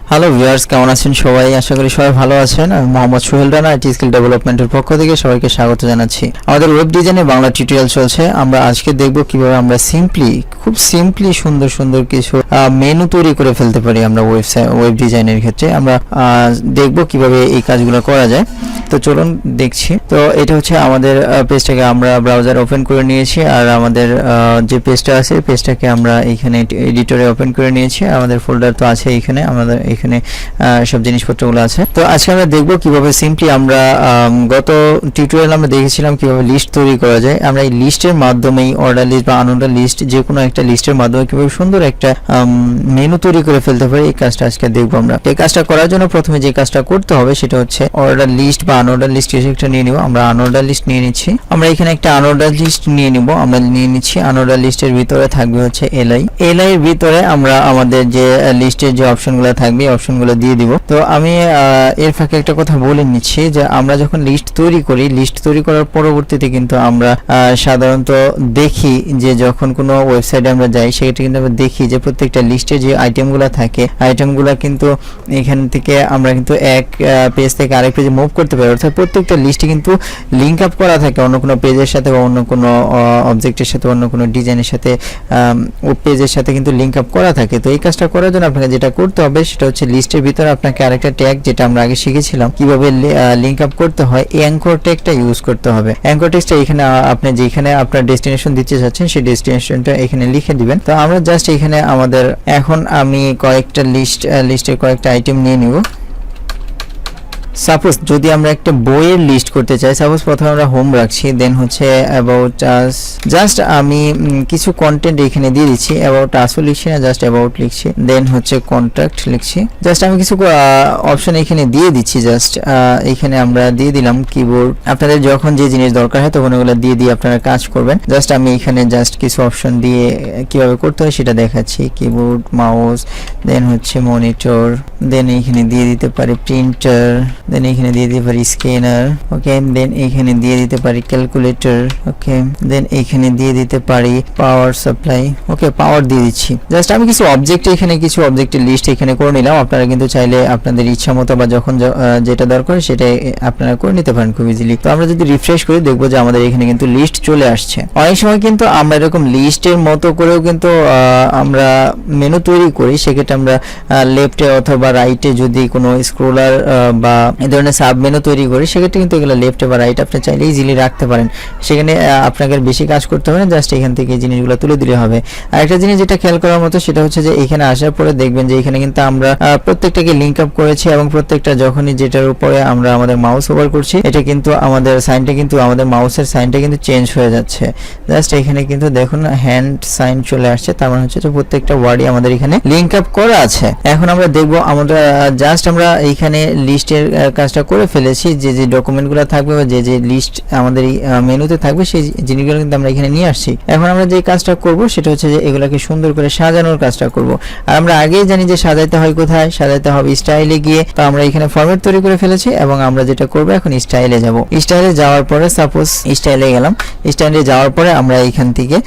Hello viewers, কেমন আছেন সবাই? আশা করি সবাই ভালো আছেন। আমি মোহাম্মদ সোহেল রানা, আইটি স্কিল ডেভেলপমেন্টের পক্ষ থেকে সবাইকে স্বাগত জানাচ্ছি। আমাদের ওয়েব ডিজাইনে বাংলা টিউটোরিয়াল চলছে। আমরা আজকে দেখব কিভাবে আমরা খুব সিম্পলি সুন্দর সুন্দর কিছু মেনু তৈরি করে ফেলতে পারি। আমরা ওয়েব ডিজাইনের ক্ষেত্রে আমরা দেখব কিভাবে এই কাজগুলো করা যায়। তো চলুন দেখছি। তো এটা হচ্ছে আমাদের পেজটাকে আমরা ব্রাউজার ওপেন করে নিয়েছি, আর আমাদের যে পেজটা আছে পেজটাকে আমরা এখানে এডিটরে ওপেন করে নিয়েছি। আমাদের ফোল্ডার তো আছে এখানে, আমাদের এখানে সব জিনিসপত্রগুলো আছে। তো আজকে আমরা দেখব কিভাবে সিম্পলি আমরা গত টিউটোরিয়াল আমরা দেখেছিলাম কিভাবে লিস্ট তৈরি করা যায়। আমরা এই লিস্টের মাধ্যমেই অর্ডার লিস্ট বা আনঅর্ডার লিস্ট যে কোনো একটা লিস্টের মাধ্যমে কিভাবে সুন্দর একটা মেনু তৈরি করে ফেলতে পারি, এই কাজটা আজকে দেখবো আমরা। এই কাজটা করার জন্য প্রথমে যে কাজটা করতে হবে সেটা হচ্ছে অর্ডার লিস্ট বা আনঅর্ডার লিস্ট একটা নিয়ে নিব। আমরা আনঅর্ডার লিস্ট নিয়ে নিচ্ছি। আমরা এখানে একটা আনঅর্ডার লিস্ট নিয়ে নিব। আমরা নিয়ে নিচ্ছি আনঅর্ডার লিস্টের ভিতরে থাকবে হচ্ছে এলআই এর ভিতরে আমরা আমাদের যে লিস্টের যে অপশনগুলো থাকবে অপশনগুলো দিয়ে দিব। তো আমি এর ফাঁকে একটা কথা বলে নিচ্ছি যে আমরা যখন লিস্ট তৈরি করি, লিস্ট তৈরি করার পরবর্তীতে কিন্তু আমরা সাধারণত দেখি যে যখন কোনো ওয়েবসাইটে আমরা যাই সেটা কিন্তু আমরা দেখি যে প্রত্যেকটা লিস্টে যে আইটেমগুলো থাকে আইটেমগুলো কিন্তু এখান থেকে আমরা কিন্তু এক পেজ থেকে আরেক পেজে মুভ করতে পারি। অর্থাৎ প্রত্যেকটা লিস্টে কিন্তু লিঙ্ক আপ করা থাকে অন্য কোনো পেজের সাথে বা অন্য কোনো অবজেক্টের সাথে, অন্য কোনো ডিজাইনের সাথে, পেজের সাথে কিন্তু লিঙ্ক আপ করা থাকে। তো এই কাজটা করার জন্য আপনাকে যেটা করতে হবে সেটা হচ্ছে লিস্টের ভিতরে আপনাকে আরেকটা ট্যাগ, যেটা আমরা আগে শিখেছিলাম কিভাবে লিঙ্ক আপ করতে হয়, অ্যাঙ্কর ট্যাগটা ইউজ করতে হবে। অ্যাঙ্কর ট্যাগটা এখানে আপনি যেখানে আপনার ডেস্টিনেশন দিতে চাচ্ছেন সেই ডেস্টিনেশনটা এখানে লিখে দিবেন। তো আমরা জাস্ট এখানে আমাদের এখন আমি কয়েকটা লিস্টের কয়েকটা আইটেম নিয়ে নিব। সাপোজ যদি আমরা একটা বইয়ের লিস্ট করতে চাই, সাপোজ প্রথমে আমরা হোম রাখছি, দেন হচ্ছে অ্যাবাউট আস, জাস্ট আমি কিছু কন্টেন্ট এখানে দিয়ে দিচ্ছি। অ্যাবাউট আসও লিখছি না, জাস্ট অ্যাবাউট লিখছি। দেন হচ্ছে কন্ট্যাক্ট লিখছি। জাস্ট আমি কিছু অপশন এখানে দিয়ে দিচ্ছি। জাস্ট এখানে আমরা দিয়ে দিলাম কিবোর্ড। আপনাদের যখন যে জিনিস দরকার হয় তখন ওগুলো দিয়ে আপনারা কাজ করবেন। জাস্ট আমি এখানে জাস্ট কিছু অপশন দিয়ে কিভাবে করতে হয় সেটা দেখাচ্ছি। কিবোর্ড, মাউস, দেন হচ্ছে মনিটর, দেন এখানে দিয়ে দিতে পারি প্রিন্টার, দেন এখানে দিয়ে দিতে পারি স্ক্যানার, ওকে। দেন এখানে দিয়ে দিতে পারি ক্যালকুলেটর, ওকে। দেন এখানে দিয়ে দিতে পারি পাওয়ার সাপ্লাই, ওকে। পাওয়ার দিয়ে দিচ্ছি। জাস্ট আমি কিছু অবজেক্ট এখানে কিছু অবজেক্টের লিস্ট এখানে করে নিলাম। আপনারা কিন্তু চাইলে আপনাদের ইচ্ছা মতো বা যখন যেটা দরকার সেটা আপনারা করে নিতে পারেন খুব ইজিলি। তো আমরা যদি রিফ্রেশ করি দেখবো যে আমাদের এখানে কিন্তু লিস্ট চলে আসছে। অনেক সময় কিন্তু আমরা এরকম লিস্টের মতো করেও কিন্তু আমরা মেনু তৈরি করি। সেক্ষেত্রে আমরা লেফটে অথবা রাইটে যদি কোনো স্ক্রলার বা এই ধরনের সাব মেনু তৈরি করি সেক্ষেত্রে কিন্তু এগুলো লেফটে বা রাইট আপনি চাইলে ইজিলি রাখতে পারেন। সেখানে আপনাকে বেশি কাজ করতে হবে না, জাস্ট এখান থেকে এই জিনিসগুলো তুলে দিলে হবে। আরেকটা জিনিস যেটা খেয়াল করার মতো সেটা হচ্ছে যে এখানে আসার পরে দেখবেন যে এখানে কিন্তু আমরা প্রত্যেকটাকে লিঙ্ক আপ করেছি এবং প্রত্যেকটা যখনই যেটার উপরে আমরা আমাদের মাউস ওভার করছি এটা কিন্তু আমাদের সাইনটা কিন্তু আমাদের মাউসের সাইনটা কিন্তু চেঞ্জ হয়ে যাচ্ছে। জাস্ট এখানে কিন্তু দেখুন হ্যান্ড সাইন চলে আসছে, তার মানে হচ্ছে যে প্রত্যেকটা ওয়ার্ডই আমাদের এখানে লিঙ্ক আপ করা আছে। এখন আমরা দেখবো আমরা জাস্ট আমরা এইখানে লিস্টের কাজটা করে ফেলেছি। যে যে ডকুমেন্টগুলো থাকবে বা যে যে লিস্ট আমাদের মেনুতে থাকবে সেই জিনিসগুলো কিন্তু আমরা এখানে নিয়ে আসছি। এখন আমরা যে কাজটা করব সেটা হচ্ছে যে এগুলাকে সুন্দর করে সাজানোর কাজটা করব। আর আমরা আগেই জানি যে সাজাইতে হয় কোথায়, সাজাইতে হবে স্টাইলে গিয়ে। তো আমরা এখানে ফরম্যাট তৈরি করে ফেলেছি এবং আমরা যেটা করব এখন স্টাইলে যাব। স্টাইলে যাওয়ার পরে সাপোজ স্টাইলে গেলাম। স্টাইলে যাওয়ার পরে আমরা এখান থেকে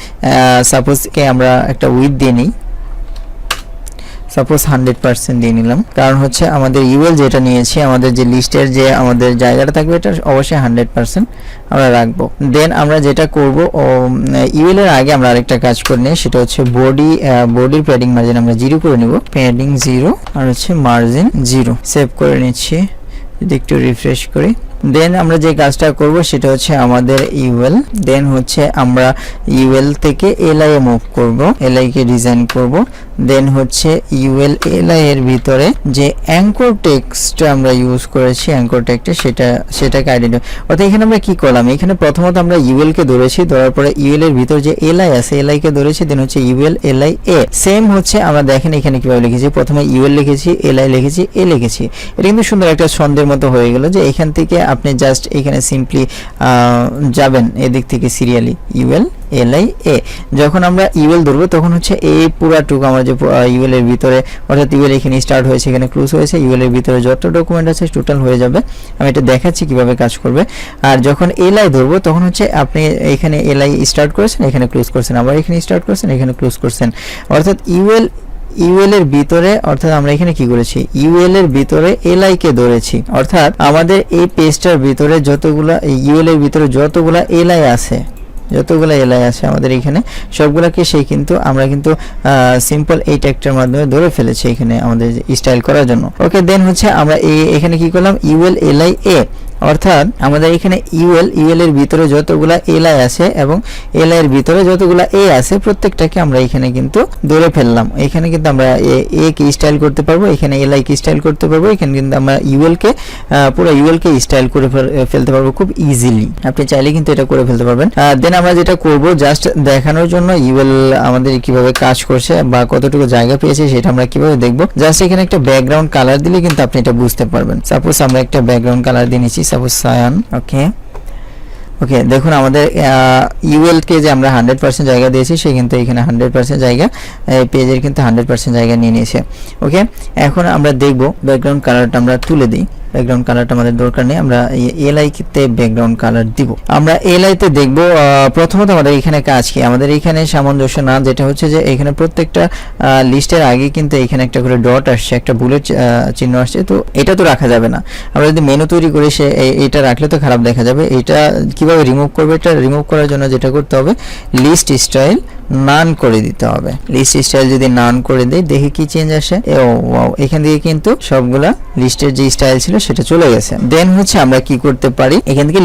সাপোজ কে আমরা একটা উইথ দিয়ে নিই। সাপোজ 100% দিয়ে নিলাম, কারণ হচ্ছে আমাদের ইউএল যেটা নিয়েছি আমাদের যে লিস্টের যে আমাদের জায়গাটা থাকবে এটা অবশ্যই 100% আমরা রাখবো। দেন আমরা যেটা করব ইউএল এর আগে আমরা আরেকটা কাজ করে নিই, সেটা হচ্ছে বডির প্যাডিং মার্জিন আমরা 0 করে নিব। প্যাডিং 0 আর হচ্ছে মার্জিন 0 সেভ করে নিচ্ছি। যদি একটু রিফ্রেশ করি দেন আমরা যে কাজটা করব সেটা হচ্ছে আমাদের ইউএল, দেন হচ্ছে আমরা ইউএল থেকে এলআই এ মুভ করব, এলআই কে ডিজাইন করব। দেন হচ্ছে ইউএল এলআই এর ভিতরে যে অ্যাঙ্কর টেক্সট আমরা ইউজ করেছি অ্যাঙ্কর টেক্সটে সেটাকে আইডেন্টিফাই। অর্থাৎ এখানে আমরা কি করলাম, এখানে প্রথমত আমরা ইউএল কে ধরেছি, ধরার পরে ইউএল এর ভিতর যে এলআই আছে এলআই কে ধরেছি, দেন হচ্ছে ইউএল এলআই এ। সেম হচ্ছে আমরা দেখেন এখানে কিভাবে লিখেছি, প্রথমে ইউএল লিখেছি, এলআই লিখেছি, এ লিখেছি। এটা কিন্তু সুন্দর একটা ছন্দের মতো হয়ে গেল যে এখান থেকে আপনি জাস্ট এখানে সিম্পলি যাবেন এদিক থেকে সিরিয়ালি ইউএল এলআই এ। যখন আমরা ইউএল ধরবো তখন হচ্ছে এই পুরাটুকু আমরা যে ইউএল এর ভিতরে, অর্থাৎ ইউএল এখানে স্টার্ট হয়েছে এখানে ক্লোজ হয়েছে, ইউএল এর ভিতরে যত ডকুমেন্ট আছে টোটাল হয়ে যাবে। আমি এটা দেখাচ্ছি কিভাবে কাজ করবে। আর যখন এলআই ধরবো তখন হচ্ছে আপনি এখানে এলআই স্টার্ট করেছেন, এখানে ক্লোজ করছেন, আবার এখানে স্টার্ট করছেন, এখানে ক্লোজ করছেন। অর্থাৎ ইউএল ইউএল এর ভিতরে, অর্থাৎ আমরা এখানে কি করেছি, ইউএল এর ভিতরে এলআই কে ধরেছি, অর্থাৎ আমাদের এই পেজটার ভিতরে যতগুলা ইউএল এর ভিতরে যতগুলা এলআই আছে, যতগুলো এলআই আছে আমাদের এখানে সবগুলোকে সেই কিন্তু আমরা কিন্তু সিম্পল এই ট্যাগটার মাধ্যমে ধরে ফেলেছি এখানে আমাদের স্টাইল করার জন্য। ওকে, দেন হচ্ছে আমরা এখানে কি করলাম, ইউএল এলআই এ, অর্থাৎ আমাদের এখানে ইউএল এর ভিতরে যতগুলা এলআই আছে এবং এলআই এর ভিতরে যতগুলা এ আছে প্রত্যেকটাকে আমরা এখানে কিন্তু ধরে ফেললাম। এখানে কিন্তু আমরা এ কে স্টাইল করতে পারবো, এখানে এলআই কে স্টাইল করতে পারবো, এখানে কিন্তু আমরা ইউএল কে পুরো ইউএল কে স্টাইল করে ফেলতে পারবো খুব ইজিলি। আপনি চাইলে কিন্তু এটা করে ফেলতে পারবেন। দেন আমরা যেটা করব, জাস্ট দেখানোর জন্য ইউএল আমাদের কিভাবে কাজ করছে বা কতটুকু জায়গা পেয়েছে সেটা আমরা কিভাবে দেখব। জাস্ট এখানে একটা ব্যাকগ্রাউন্ড কালার দিলে কিন্তু আপনি এটা বুঝতে পারবেন। সাপোজ আমরা একটা ব্যাকগ্রাউন্ড কালার দিয়ে নিচ্ছি, সাপোজ সায়ান। ওকে, দেখুন আমাদের ইউএল কে যে আমরা 100% জায়গা দিয়েছি সে কিন্তু এখানে 100% জায়গা, পেজের কিন্তু 100% জায়গা নিয়ে নিয়েছে। ওকে, এখন আমরা দেখব ব্যাকগ্রাউন্ড কালারটা আমরা তুলে দিই। ব্যাকগ্রাউন্ড কালারটা আমাদের দরকার নেই, আমরা এলআই তে ব্যাকগ্রাউন্ড কালার দিব। আমরা এলআই তে দেখব প্রথমত আমাদের এখানে কাজ কি, আমাদের এখানে সামঞ্জস্য না, যেটা হচ্ছে যে এখানে প্রত্যেকটা লিস্টের আগে কিন্তু এখানে একটা করে ডট আসছে, একটা বুলেট চিহ্ন আসছে, তো এটা তো রাখা যাবে না। আমরা যদি মেনু তৈরি করি সে এটা রাখলে তো খারাপ দেখা যাবে। এটা কিভাবে রিমুভ করবে, এটা রিমুভ করার জন্য যেটা করতে হবে, লিস্ট স্টাইল নান করে দিতে হবে। লিস্ট স্টাইল যদি নান করে দেই, দেখি কি চেঞ্জ আসে। ওয়াও, এখান থেকে কিন্তু সবগুলা লিস্টের যে স্টাইল ছিল সেটা চলে গেছে। দেন হচ্ছে আমরা কি করতে পারি, এখান থেকে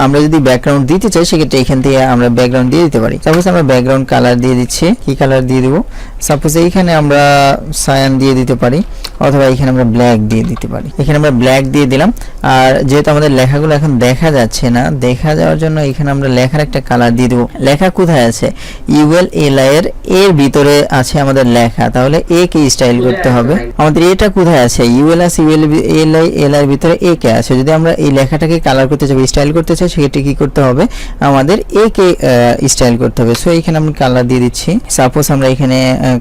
আমরা যদি ব্যাকগ্রাউন্ড দিতে চাই সেক্ষেত্রে এখান থেকে আমরা ব্যাকগ্রাউন্ড দিয়ে দিতে পারি। সাপোজ আমরা ব্যাকগ্রাউন্ড কালার দিয়ে দিচ্ছি, কি কালার দিয়ে দিব, সাপোজ এইখানে আমরা সায়ান দিয়ে দিতে পারি অথবা এখানে আমরা ব্ল্যাক দিয়ে দিতে পারি। এখানে আমরা ব্ল্যাক দিয়ে দিলাম। আর যেহেতু আমাদের লেখাগুলো এখন দেখা যাচ্ছে না, দেখা যাওয়ার জন্য এখানে আমরা লেখার একটা কালার দিয়ে দেবো। লেখা কোথায় আছে, ইউএল এলআই এর ভিতরে আছে আমাদের লেখা, তাহলে এ কে স্টাইল করতে হবে। আমাদের এটা কোথায় আছে, ইউএল আছে, ইউএল এলআই এর ভিতরে এ কে আছে। যদি আমরা এই লেখাটাকে কালার করতে চাই, স্টাইল করতে চাই, সেক্ষেত্রে কি করতে হবে, আমাদের এ কে স্টাইল করতে হবে। সো এখানে আমরা কালার দিয়ে দিচ্ছি, সাপোজ আমরা এখানে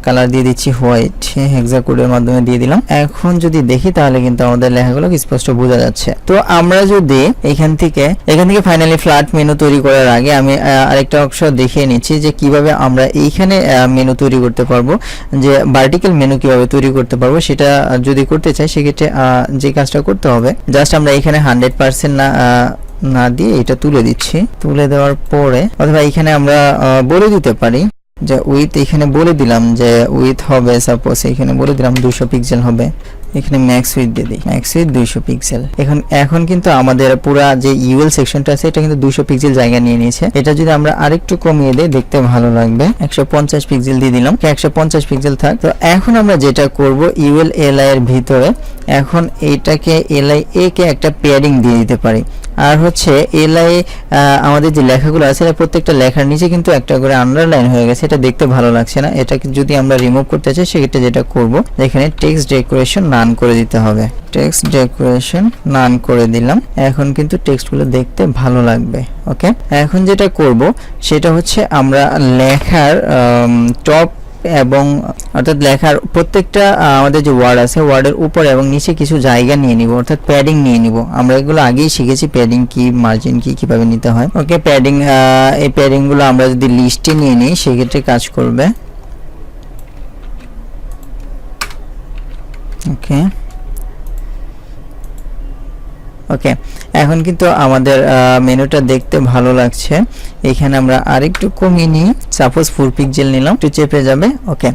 কালার দিয়ে দিচ্ছি হোয়াইট, হেক্সা কোডের মাধ্যমে দিয়ে দিলাম। এখন যদি দেখি তাহলে কিন্তু আমাদের লেখাগুলো স্পষ্ট বোঝা যাচ্ছে। তো আমরা যদি এখান থেকে ফাইনালি ফ্ল্যাট মেনু তৈরি করার আগে আমি আরেকটা অংশ দেখিয়ে নিচ্ছি যে কিভাবে আমরা এইখানে মেনু তৈরি করতে পারবো, যে ভার্টিক্যাল মেনু কিভাবে তৈরি করতে পারবো। সেটা যদি করতে চাই সেক্ষেত্রে যে কাজটা করতে হবে, জাস্ট আমরা এখানে 100% না দিয়ে এটা তুলে দিচ্ছি। তুলে দেওয়ার পরে অথবা এখানে আমরা বলে দিতে পারি যে উইথ, এখানে বলে দিলাম যে উইথ হবে, সাপোজ এখানে বলে দিলাম 200 পিক্সেল হবে। এখানে ম্যাক্স উইথ দিয়ে দিই, ম্যাক্স উইথ 200 পিক্সেল। এখন কিন্তু আমাদের পুরা যে ইউএল সেকশনটা আছে এটা কিন্তু 200 পিক্সেল জায়গা নিয়ে নিয়েছে। এটা যদি আমরা আরেকটু কমিয়ে দেই দেখতে ভালো লাগবে, 150 পিক্সেল দিয়ে দিলাম, 150 পিক্সেল থাক। তো এখন আমরা যেটা করব, ইউএল এলআই এর ভিতরে এখন এইটাকে এলআই এ কে একটা প্যাডিং দিয়ে দিতে পারি। আর হচ্ছে এলআই আমাদের যে লেখাগুলো আছে প্রত্যেকটা লেখার নিচে কিন্তু একটা করে আন্ডারলাইন হয়ে গেছে, এটা দেখতে ভালো লাগছে না। এটাকে যদি আমরা রিমুভ করতে চাই সেক্ষেত্রে যেটা করব, এখানে টেক্সট ডেকোরেশন নান করে দিতে হবে। টেক্সট ডেকোরেশন নান করে দিলাম। এখন কিন্তু টেক্সটগুলো দেখতে ভালো লাগবে। ওকে, এখন যেটা করব সেটা হচ্ছে আমরা লেখার টপ এবং অর্থাৎ লেখার প্রত্যেকটা আমাদের যে ওয়ার্ড আছে ওয়ার্ডের উপর এবং নিচে কিছু জায়গা নিয়ে নিব, অর্থাৎ প্যাডিং নিয়ে নিব। আমরা এগুলো আগেই শিখেছি, প্যাডিং কি, মার্জিন কি, কিভাবে নিতে হয়। ওকে, প্যাডিং, এই প্যাডিং গুলো আমরা যদি লিস্টে নিয়ে নিই সেক্ষেত্রে কাজ করবে। ওকে ওকে, এখন কিন্তু আমাদের মেনুটা দেখতে ভালো লাগছে। এখানে আমরা আরেকটু কমিয়ে নিই, সাপোজ 4 পিক্সেল নিলাম, একটু চেপে যাবে। ওকে,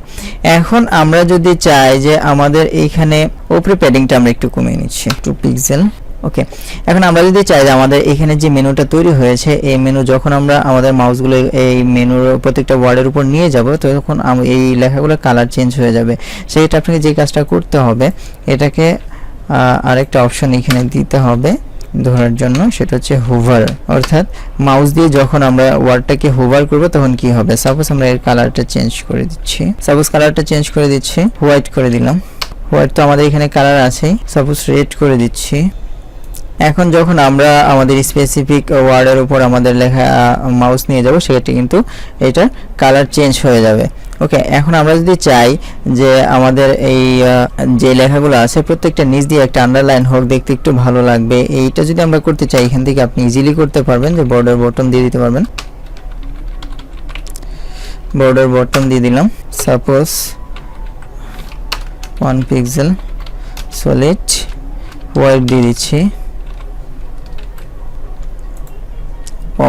এখন আমরা যদি চাই যে আমাদের এইখানে উপরে প্যাডিংটা আমরা একটু কমিয়ে নিচ্ছি, 2 পিক্সেল। ওকে, এখন আমরা যদি চাই যে আমাদের এখানে যে মেনুটা তৈরি হয়েছে এই মেনু যখন আমরা আমাদের মাউসগুলো এই মেনুর প্রত্যেকটা ওয়ার্ডের উপর নিয়ে যাব তখন এই লেখাগুলো কালার চেঞ্জ হয়ে যাবে। সেটা আপনাকে যে কাজটা করতে হবে, এটাকে আরেকটা অপশন এখানে দিতে হবে ধরার জন্য, সেটা হচ্ছে হোভার। অর্থাৎ মাউস দিয়ে যখন আমরা ওয়ার্ডটাকে হোভার করব তখন কি হবে, সাপোজ আমরা এর কালারটা চেঞ্জ করে দিচ্ছি, সাপোজ কালারটা চেঞ্জ করে দিচ্ছি, হোয়াইট করে দিলাম। হোয়াইট তো আমাদের এখানে কালার আছেই, সাপোজ রেড করে দিচ্ছি। এখন যখন আমরা আমাদের স্পেসিফিক ওয়ার্ডের উপর আমাদের লেখা মাউস নিয়ে যাব সেক্ষেত্রে কিন্তু এটা কালার চেঞ্জ হয়ে যাবে। ওকে, এখন আমরা যদি চাই যে আমাদের এই যে লেখাগুলো আছে প্রত্যেকটা নিচ দিয়ে একটা আন্ডারলাইন হোক, দেখতে একটু ভালো লাগবে, এইটা যদি আমরা করতে চাই এখান থেকে আপনি ইজিলি করতে পারবেন, যে বর্ডার বটন দিয়ে দিতে পারবেন। বর্ডার বটন দিয়ে দিলাম, সাপোজ 1 পিক্সেল সলিড হোয়াইট দিয়ে দিচ্ছি। ও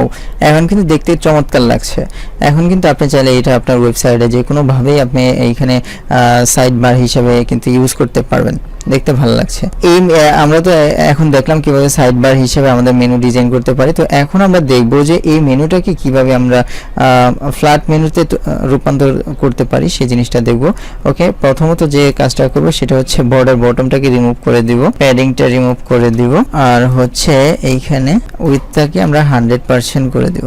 এখন কিন্তু দেখতে চমৎকার লাগছে। এখন কিন্তু আপনি চাইলে এটা আপনার ওয়েবসাইটে যে কোনোভাবেই আপনি এইখানে সাইড বার হিসাবে কিন্তু ইউজ করতে পারবেন, দেখতে ভালো লাগছে। এই আমরা তো এখন দেখলাম কিভাবে সাইড বার হিসেবে আমাদের মেনু ডিজাইন করতে পারি। তো এখন আমরা দেখব যে এই মেনুটাকে কিভাবে আমরা ফ্ল্যাট মেনুতে রূপান্তর করতে পারি, সেই জিনিসটা দেখব। ওকে, প্রথমত যে কাজটা করব সেটা হচ্ছে বর্ডার বটমটাকে রিমুভ করে দিব, প্যাডিংটা রিমুভ করে দিব, আর হচ্ছে এইখানে উইডথটাকে আমরা 100% করে দিব,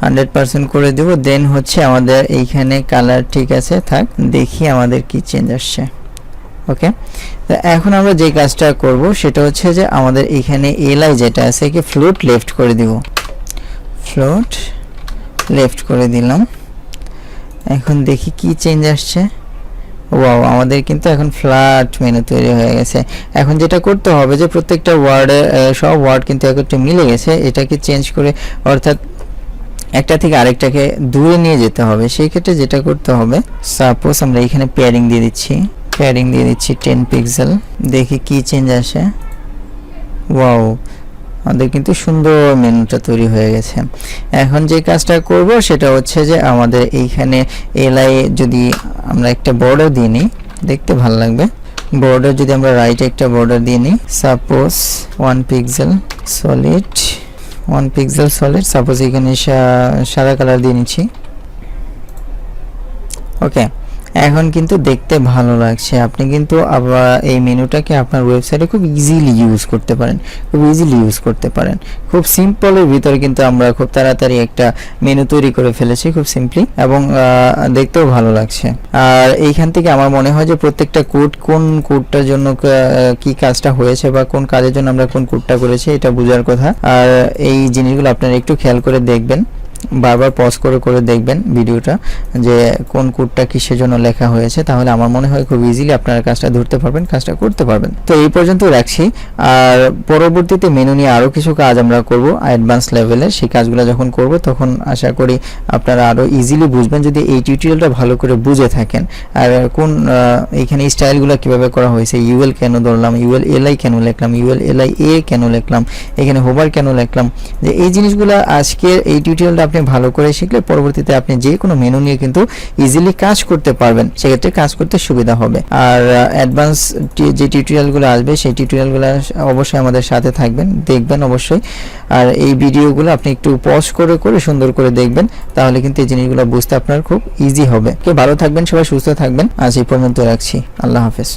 100% করে দিব। দেন হচ্ছে আমাদের এইখানে কালার ঠিক আছে থাক, দেখি আমাদের কি চেঞ্জ আসছে। ওকে, তো এখন আমরা যে কাজটা করব সেটা হচ্ছে যে আমাদের এখানে এলআই যেটা আছে কি ফ্লোট লেফট করে দিব, ফ্লোট লেফট করে দিলাম। এখন দেখি কি চেঞ্জ আসছে। ওয়াও, আমাদের কিন্তু এখন ফ্ল্যাট মেনু তৈরি হয়ে গেছে। এখন যেটা করতে হবে যে প্রত্যেকটা ওয়ার্ডে সব ওয়ার্ড কিন্তু একটু মিলে গেছে, এটাকে চেঞ্জ করে অর্থাৎ একটা থেকে আরেকটাকে দূরে নিয়ে যেতে হবে। সেই ক্ষেত্রে যেটা করতে হবে, সাপোজ আমরা এখানে প্যাডিং দিয়ে দিচ্ছি, প্যাডিং দিয়ে দিচ্ছি 10 পিক্সেল, দেখি কি চেঞ্জ আসে। ওয়াও, আমাদের কিন্তু সুন্দর মেনুটা তৈরি হয়ে গেছে। এখন যে কাজটা করব সেটা হচ্ছে যে আমাদের এইখানে এলআই যদি আমরা একটা বর্ডার দিয়ে নিই, দেখতে ভালো লাগবে। বর্ডার যদি আমরা রাইটে একটা বর্ডার দিয়ে নিই, suppose 1 pixel solid, 1 pixel solid, suppose এখানে সাদা কালার দিয়ে নিচ্ছি। ওকে, এখন কিন্তু দেখতে ভালো লাগছে। আপনি কিন্তু আবার এই মেনুটাকে আপনার ওয়েবসাইটে খুব ইজিলি ইউজ করতে পারেন, খুব সিম্পলের ভিতরে কিন্তু আমরা খুব তাড়াতাড়ি একটা মেনু তৈরি করে ফেলেছি, খুব সিম্পলি, এবং দেখতেও ভালো লাগছে। আর এইখান থেকে আমার মনে হয় যে প্রত্যেকটা কোড কোন কোডটার জন্য কি কাজটা হয়েছে বা কোন কাজের জন্য আমরা কোন কোডটা করেছি এটা বোঝার কথা। আর এই জিনিসগুলো আপনারা একটু খেয়াল করে দেখবেন, বারবার পজ করে করে দেখবেন ভিডিওটা যে কোন কোডটা কিসের জন্য লেখা হয়েছে, তাহলে আমার মনে হয় খুব ইজিলি আপনারা কাজটা ধরতে পারবেন, কাজটা করতে পারবেন। তো এই পর্যন্ত রাখছি, আর পরবর্তীতে মেনু নিয়ে আরও কিছু কাজ আমরা করব অ্যাডভান্স লেভেলের। সেই কাজগুলো যখন করব তখন আশা করি আপনারা আরও ইজিলি বুঝবেন যদি এই টিউটোরিয়ালটা ভালো করে বুঝে থাকেন। আর কোন এইখানে স্টাইলগুলো কিভাবে করা হয়েছে, ইউএল কেন ধরলাম, ইউএল এলআই কেন লিখলাম, ইউএল এলআই এ কেন লিখলাম, এখানে হোভার কেন লিখলাম, যে এই জিনিসগুলো আজকে এই টিউটোরিয়ালটা আপনি ভালো করে শিখলে পরবর্তীতে আপনি যে কোনো মেনু নিয়ে কিন্তু ইজিলি কাজ করতে পারবেন, সেক্ষেত্রে কাজ করতে সুবিধা হবে। আর অ্যাডভান্স যে টিউটোরিয়ালগুলো আসবে সেই টিউটোরিয়ালগুলো অবশ্যই আমাদের সাথে থাকবেন, দেখবেন অবশ্যই। আর এই ভিডিওগুলো আপনি একটু পজ করে করে সুন্দর করে দেখবেন, তাহলে কিন্তু এই জিনিসগুলো বুঝতে আপনার খুব ইজি হবে। ভালো থাকবেন সবাই, সুস্থ থাকবেন। আজ এই পর্যন্ত রাখছি, আল্লাহ হাফেজ।